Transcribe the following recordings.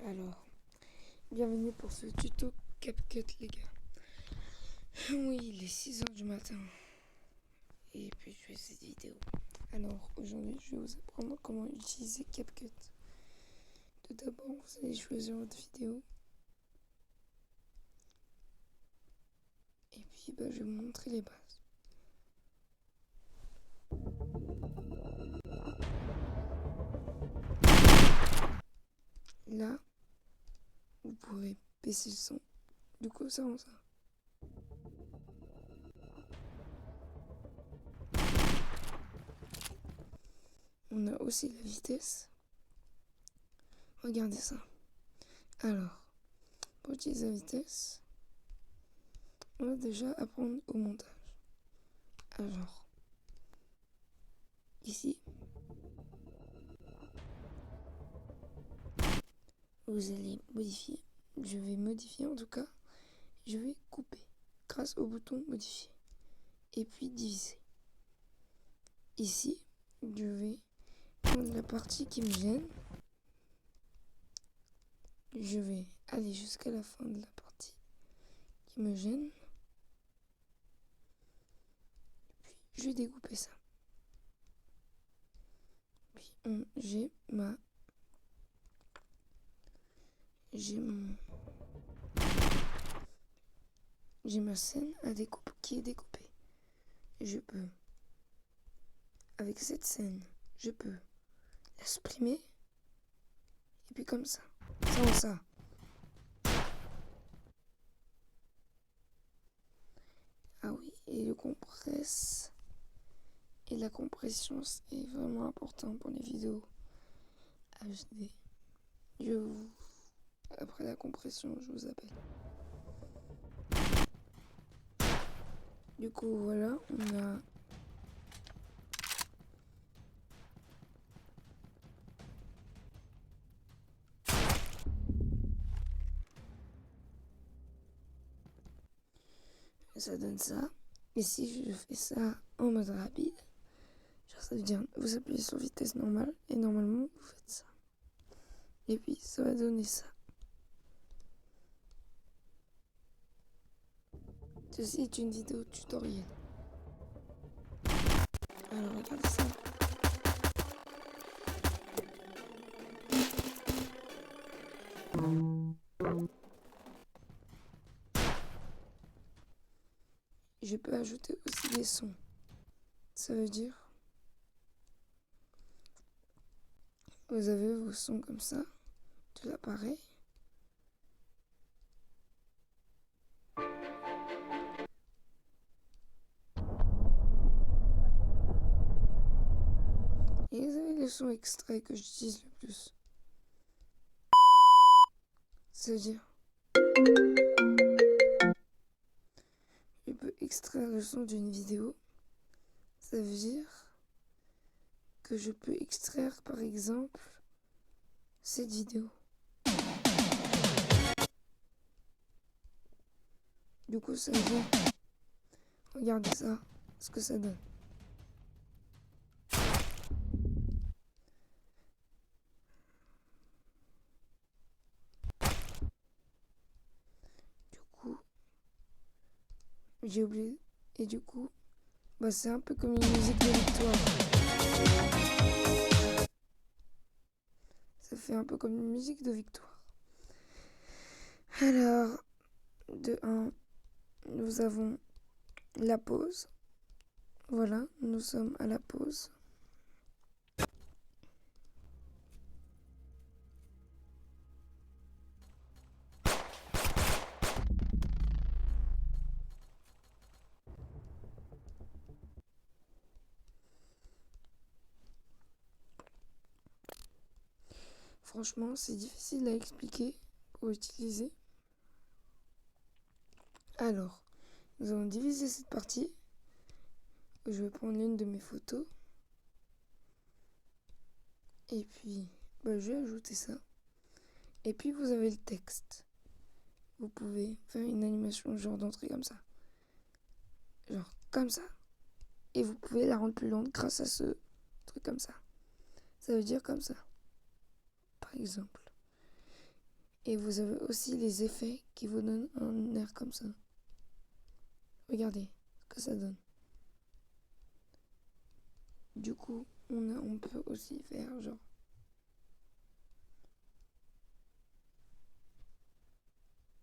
Alors, bienvenue pour ce tuto CapCut les gars. Oui, il est 6h du matin et puis je fais cette vidéo. Alors, aujourd'hui, je vais vous apprendre comment utiliser CapCut. Tout d'abord, vous allez choisir votre vidéo. Et puis, je vais vous montrer les bases. Là, vous pourrez baisser le son. Du coup, ça rend ça. On a aussi la vitesse. Regardez ça. Alors, pour utiliser la vitesse, on va déjà apprendre au montage. Alors, ici, vous allez modifier. Je vais modifier en tout cas. Je vais couper grâce au bouton modifier. Et puis diviser. Ici, je vais prendre la partie qui me gêne. Je vais aller jusqu'à la fin de la partie qui me gêne. Puis je vais découper ça. Puis j'ai ma scène à découper qui est découpée. Je peux, avec cette scène, je peux la supprimer. Et puis comme ça, sans ça. Ah oui, et le compresse. Et la compression, c'est vraiment important pour les vidéos HD. Après la compression, je vous appelle. Du coup, voilà, on a ça donne ça. Et si je fais ça en mode rapide, genre ça veut dire vous appuyez sur vitesse normale et normalement vous faites ça. Et puis ça va donner ça. Ceci est une vidéo tutoriel. Alors regardez ça. Je peux ajouter aussi des sons. Ça veut dire vous avez vos sons comme ça de l'appareil. Et vous avez les sons extraits que j'utilise le plus. Ça veut dire je peux extraire le son d'une vidéo. Ça veut dire que je peux extraire par exemple cette vidéo. Du coup ça donne. Regardez ça, ce que ça donne. Du coup, j'ai oublié. Et du coup, c'est un peu comme une musique de victoire. Ça fait un peu comme une musique de victoire. Alors, de 1, nous avons la pause. Voilà, nous sommes à la pause. Franchement, c'est difficile à expliquer pour utiliser. Alors, nous allons diviser cette partie. Je vais prendre l'une de mes photos. Et puis, je vais ajouter ça. Et puis, vous avez le texte. Vous pouvez faire une animation genre d'entrée comme ça. Genre comme ça. Et vous pouvez la rendre plus lente grâce à ce truc comme ça. Ça veut dire comme ça. Par exemple. Et vous avez aussi les effets qui vous donnent un air comme ça. Regardez ce que ça donne. Du coup, on peut aussi faire genre.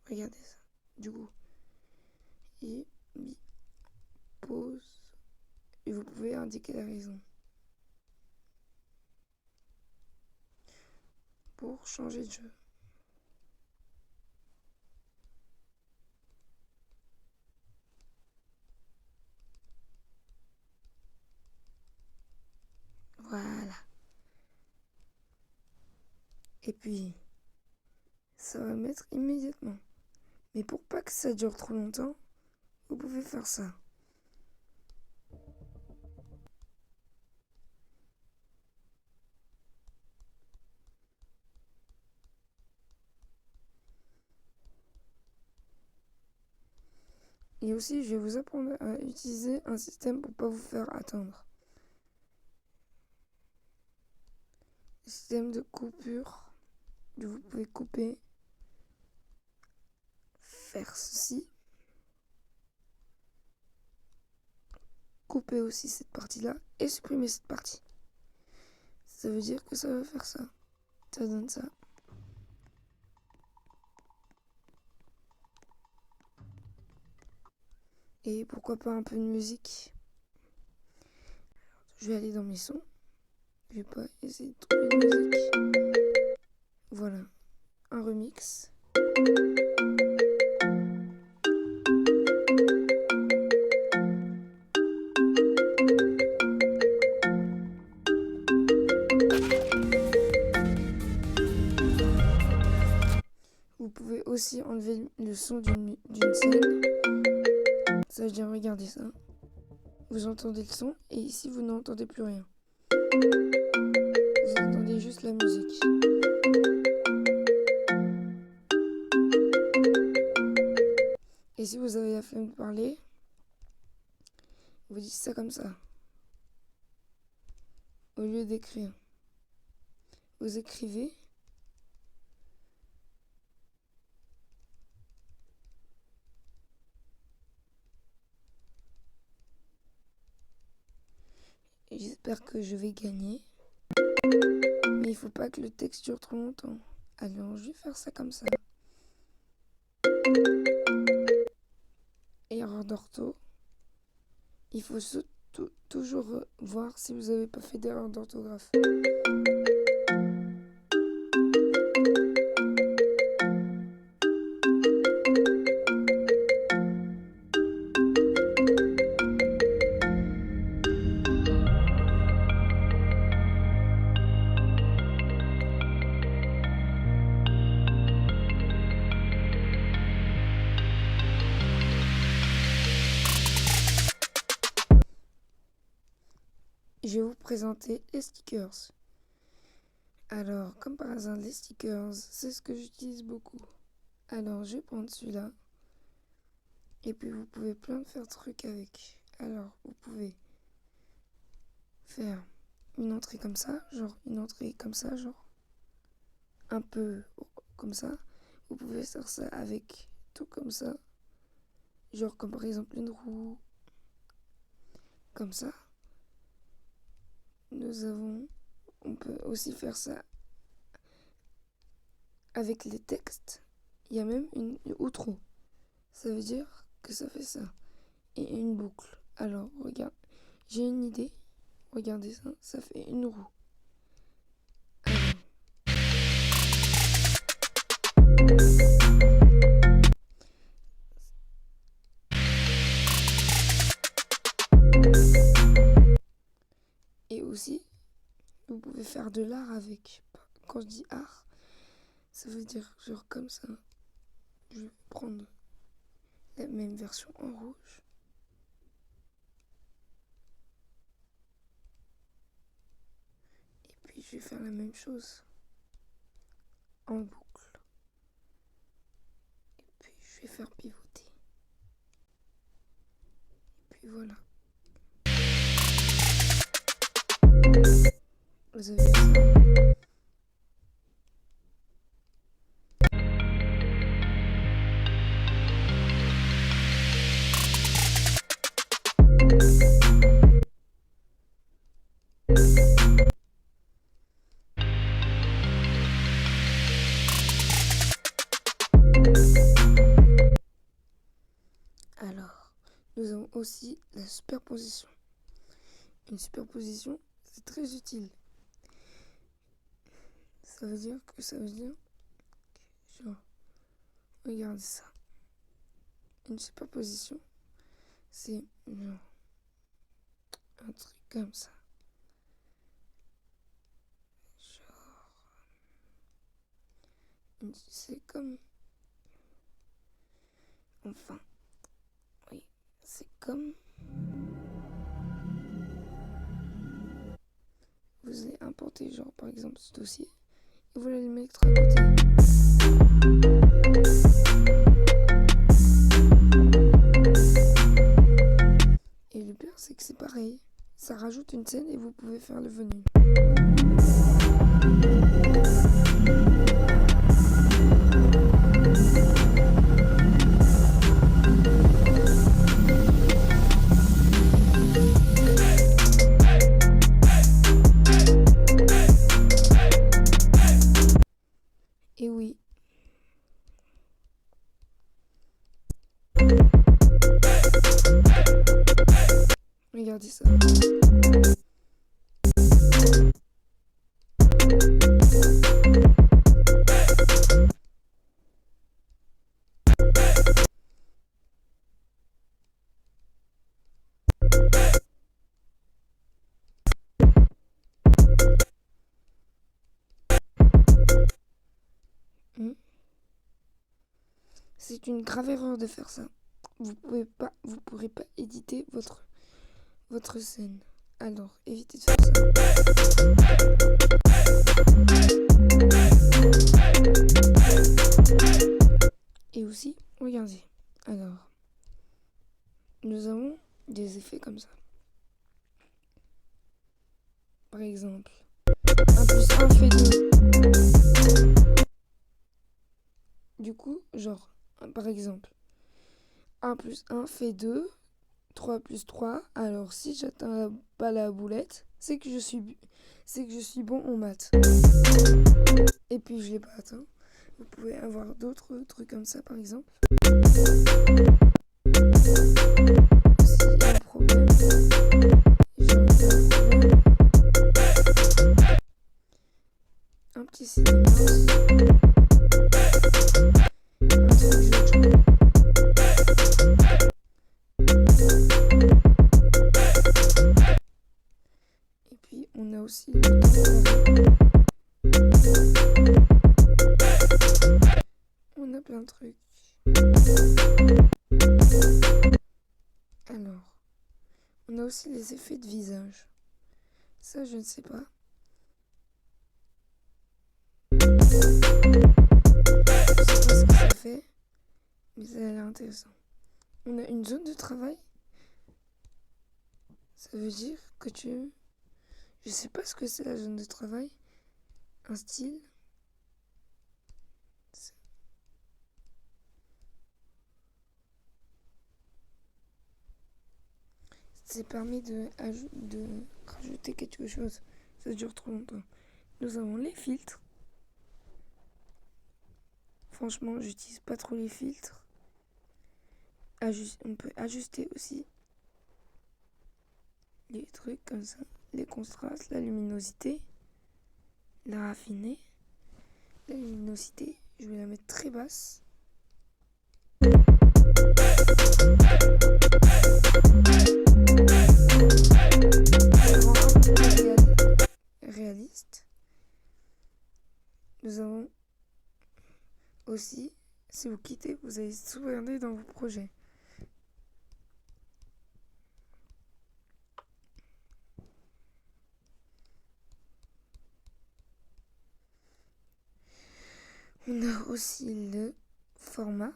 Regardez ça. Du coup, il pause. Et vous pouvez indiquer la raison. Pour changer de jeu. Voilà. Et puis, ça va mettre immédiatement. Mais pour pas que ça dure trop longtemps, vous pouvez faire ça. Et aussi, je vais vous apprendre à utiliser un système pour pas vous faire attendre. Système de coupure. Vous pouvez couper, faire ceci. Couper aussi cette partie-là et supprimer cette partie. Ça veut dire que ça va faire ça. Ça donne ça. Et pourquoi pas un peu de musique. Je vais aller dans mes sons. Je vais pas essayer de trouver une musique. Voilà. Un remix. Vous pouvez aussi enlever le son d'une scène. Ça veut dire, regardez ça. Vous entendez le son et ici vous n'entendez plus rien. Vous entendez juste la musique. Et si vous avez la flemme de parler, vous dites ça comme ça. Au lieu d'écrire, vous écrivez. Et j'espère que je vais gagner. Mais il faut pas que le texte dure trop longtemps. Alors je vais faire ça comme ça. Erreur d'ortho. Il faut toujours voir si vous n'avez pas fait d'erreur d'orthographe. Je vais vous présenter les stickers. Alors, comme par hasard, les stickers, c'est ce que j'utilise beaucoup. Alors, je vais prendre celui-là. Et puis, vous pouvez plein de faire trucs avec. Alors, vous pouvez faire une entrée comme ça, genre une entrée comme ça, genre un peu comme ça. Vous pouvez faire ça avec tout comme ça. Genre comme par exemple une roue. Comme ça. On peut aussi faire ça avec les textes. Il y a même une outro. Ça veut dire que ça fait ça. Et une boucle. Alors, regarde. J'ai une idée. Regardez ça. Ça fait une roue. Et aussi, vous pouvez faire de l'art avec. Quand je dis art, ça veut dire genre comme ça. Je vais prendre la même version en rouge. Et puis je vais faire la même chose en boucle. Et puis je vais faire pivoter. Et puis voilà. Vous avez vu ça? aussi la superposition. Une superposition, c'est très utile. Ça veut dire, genre, regardez ça. Une superposition, c'est genre un truc comme ça. Genre, c'est comme, enfin, oui, c'est comme, vous allez importer, genre, par exemple, ce dossier, et vous allez le mettre à côté. Et le pire, c'est que c'est pareil. Ça rajoute une scène et vous pouvez faire le venu. Et oui. Regardez ça. C'est une grave erreur de faire ça. Vous pourrez pas éditer votre scène. Alors, évitez de faire ça. Et aussi, regardez. Alors, nous avons des effets comme ça. Par exemple, 1 plus 1 fait 2. Du coup, genre, par exemple, 1 plus 1 fait 2, 3 plus 3. Alors, si j'atteins pas la boulette, c'est que je suis bon en maths. Et puis, je l'ai pas atteint. Vous pouvez avoir d'autres trucs comme ça, par exemple. S'il y a un problème, un petit cinéma aussi. Et puis on a aussi le on a plein de trucs. Alors, on a aussi les effets de visage. Ça, je ne sais pas. Je sais pas ce que ça fait, mais ça a l'air intéressant. On a une zone de travail. Ça veut dire que je sais pas ce que c'est la zone de travail. Un style. Ça permet de rajouter quelque chose. Ça dure trop longtemps. Nous avons les filtres. Franchement, j'utilise pas trop les filtres. On peut ajuster aussi les trucs comme ça. Les contrastes, la luminosité, la raffiner. La luminosité, je vais la mettre très basse. Réaliste. Nous avons aussi, si vous quittez, vous allez sauvegarder dans vos projets. On a aussi le format.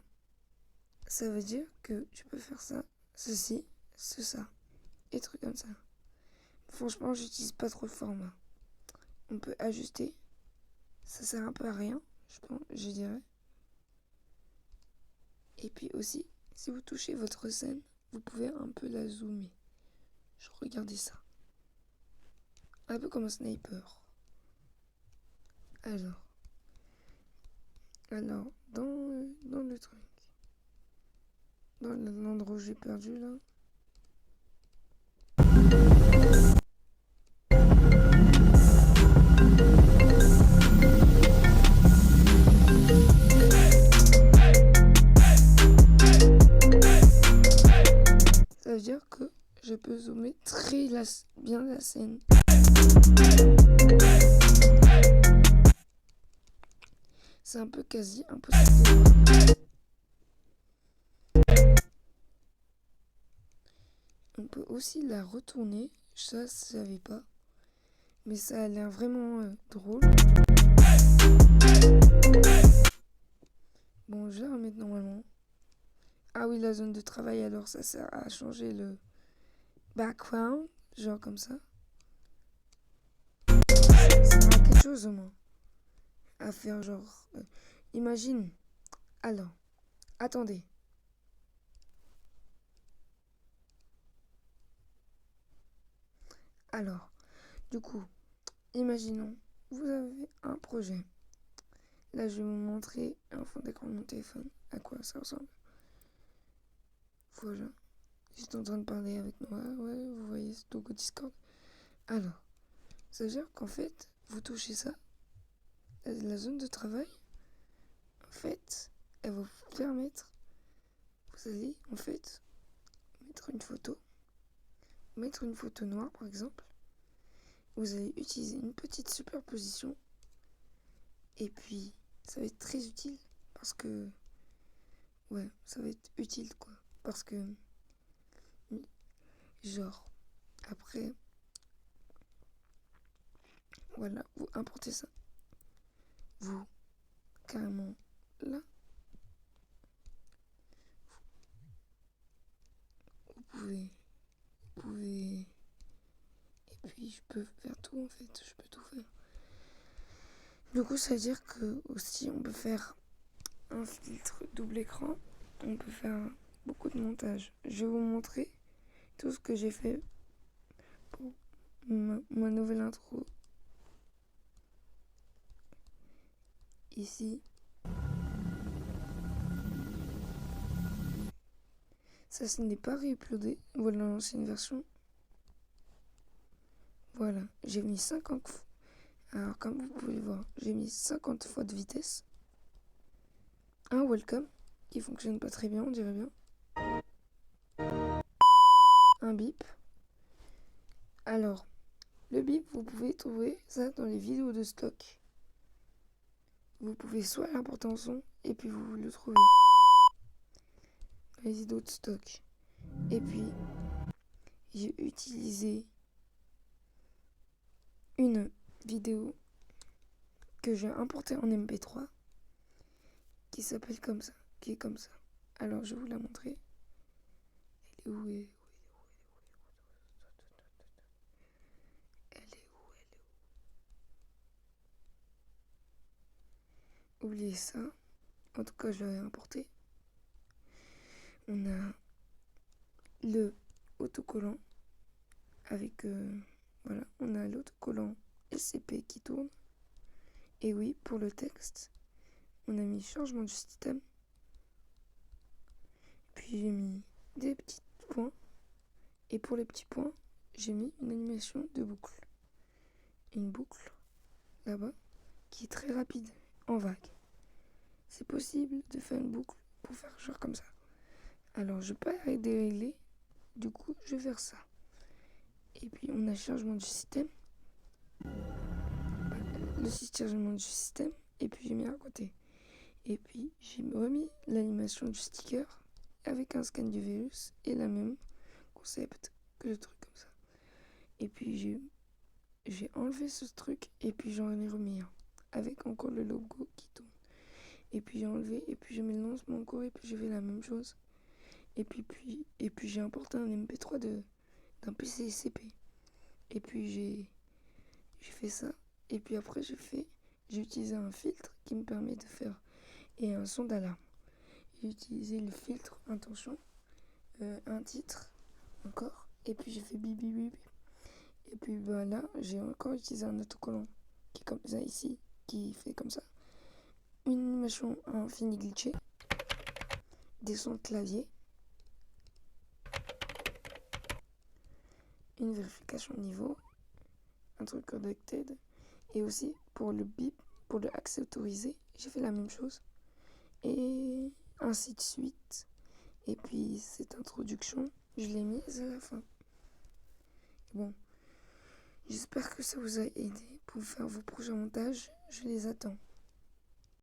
Ça veut dire que tu peux faire ça, ceci, ça, et trucs comme ça. Franchement, j'utilise pas trop le format. On peut ajuster. Ça sert un peu à rien, je dirais. Et puis aussi, si vous touchez votre scène, vous pouvez un peu la zoomer. Regardez ça. Un peu comme un sniper. Alors, dans le truc, dans l'endroit où j'ai perdu là, créer bien la scène. C'est un peu quasi impossible de voir. On peut aussi la retourner, ça je savais pas, mais ça a l'air vraiment drôle. Bon, je vais la remettre normalement. Ah oui, la zone de travail, alors ça sert à changer le background, genre comme ça. Ça sert à quelque chose au moins. À faire genre... imagine. Alors, attendez. Alors, du coup, imaginons, vous avez un projet. Là, je vais vous montrer un fond d'écran de mon téléphone, à quoi ça ressemble. Voilà. J'étais en train de parler avec Noah, ouais, vous voyez ce logo Discord. Alors, ça veut dire qu'en fait, vous touchez ça, la zone de travail, en fait, elle va vous permettre, vous allez en fait mettre une photo noire par exemple. Vous allez utiliser une petite superposition et puis ça va être très utile parce que, ouais, ça va être utile quoi. Parce que, genre, après, voilà, vous importez ça. Vous, carrément, là, vous pouvez, et puis je peux faire tout en fait, je peux tout faire. Du coup, ça veut dire que aussi on peut faire un filtre double écran, on peut faire beaucoup de montage. Je vais vous montrer tout ce que j'ai fait pour ma nouvelle intro. Ici. Ça, ce n'est pas réuploadé. Voilà l'ancienne version. Voilà, j'ai mis 50 fois. Alors, comme vous pouvez voir, j'ai mis 50 fois de vitesse. Un welcome qui fonctionne pas très bien, on dirait bien. Un bip. Alors, le bip, vous pouvez trouver ça dans les vidéos de stock. Vous pouvez soit l'importer en son et puis vous le trouvez dans les vidéos de stock. Et puis, j'ai utilisé une vidéo que j'ai importée en MP3 qui s'appelle comme ça, qui est comme ça. Alors, je vais vous la montrer. Elle est où? Elle est où? Oubliez ça. En tout cas, je l'avais importé. On a le autocollant avec voilà, on a l'autocollant SCP qui tourne. Et oui, pour le texte, on a mis changement du système. Puis j'ai mis des petits points. Et pour les petits points, j'ai mis une animation de boucle. Une boucle là-bas qui est très rapide, en vague. C'est possible de faire une boucle pour faire genre comme ça. Alors je peux pas dérégler, du coup je vais faire ça. Et puis on a changement du système. Le chargement du système. Et puis j'ai mis à côté. Et puis j'ai remis l'animation du sticker avec un scan du virus et la même concept que le truc comme ça. Et puis j'ai enlevé ce truc et puis j'en ai remis un avec encore le logo qui tourne. Et puis j'ai enlevé et puis j'ai mis le lancement encore et puis j'ai fait la même chose. Et puis j'ai importé un MP3 d'un PC SCP. Et puis j'ai fait ça. Et puis après j'ai utilisé un filtre qui me permet de faire et un son d'alarme. J'ai utilisé le filtre intention, un titre encore. Et puis j'ai fait bip bip bip. Et puis là, j'ai encore utilisé un autocollant qui est comme ça ici, qui fait comme ça. Une animation infini glitché, des sons de clavier, une vérification de niveau, un truc connected. Et aussi pour le bip, pour le accès autorisé, j'ai fait la même chose. Et ainsi de suite. Et puis cette introduction, je l'ai mise à la fin. Bon, j'espère que ça vous a aidé pour faire vos prochains montages. Je les attends.